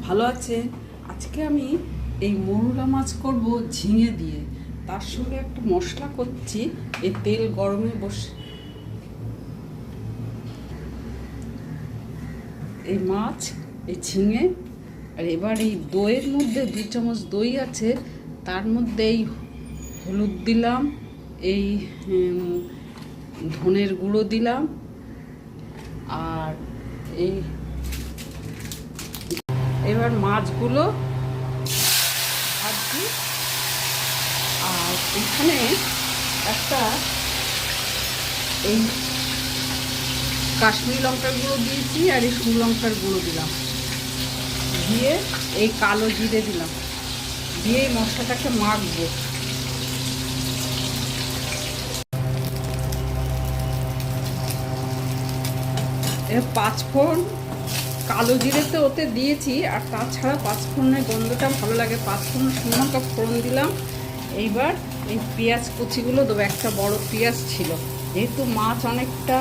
ভালো আছে। আজকে আমি এই মৌরলা মাছ করব ঝিঙে দিয়ে। তার সঙ্গে একটা মশলা করছি। এই তেল গরমে বসে এই মাছ, এই ঝিঙে, আর এবার এই দইয়ের মধ্যে 2 চামচ দই আছে, তার মধ্যে এই হলুদ দিলাম, এই ধনের গুঁড়ো দিলাম, আর এই এবার মাছগুলো ভাজছি। আর এখানে একটা এই কাশ্মীরি লঙ্কার গুঁড়ো দিয়েছি, আর এই শুকনো লঙ্কার গুঁড়ো দিলাম, দিয়ে এই কালো জিরে দিলাম, দিয়ে এই মশলাটাকে মাখবো। এর 5 ফোড়ন, কালো জিরে তো ওতে দিয়েছি, আর তাছাড়া 5 ফোড়নের গন্ধটা ভালো লাগে, 5 ফোড়ন শুকনো লঙ্কা ফোড়ন দিলাম। এইবার এই পেঁয়াজ কুচিগুলো দেবো। একটা বড় পেঁয়াজ ছিল, যেহেতু মাছ অনেকটা,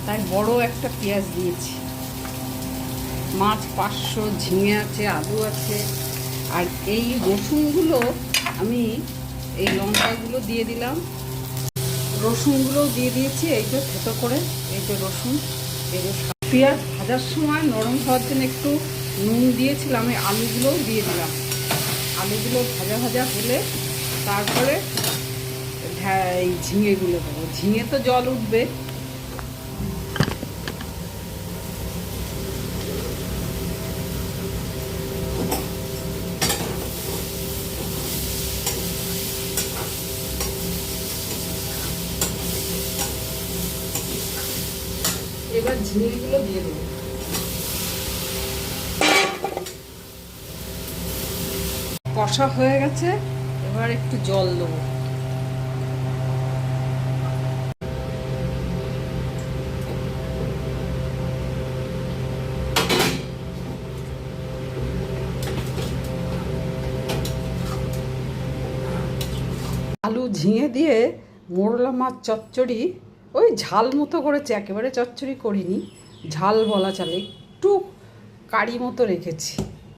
তাই বড় একটা পেঁয়াজ দিয়েছি। মাছ 500, ঝিঙে আছে, আলু আছে। আর এই রসুনগুলো আমি এই লঙ্কাগুলো দিয়ে দিলাম, রসুনগুলোও দিয়ে দিয়েছি। এই যে থেতো করে এই যে রসুন, এই যে পেঁয়াজ ভাজার সময় নরম হওয়ার জন্য একটু নুন দিয়েছিলাম। এই আলুগুলোও দিয়ে দিলাম। আলুগুলো ভাজা ভাজা হলে তারপরে এই ঝিঙেগুলো দেবো। ঝিঙে তো জল উঠবে। এবার ঝিঙেগুলো দিয়ে দেবো। কষা হয়ে গেছে, এবার একটু জল দেবো। আলু ঝিঙে দিয়ে মোরলা মাছ চচ্চড়ি ওই ঝাল মতো করেছি, একেবারে চচ্চড়ি করিনি, ঝাল বলা চলে, একটু কারি মতো রেখেছি।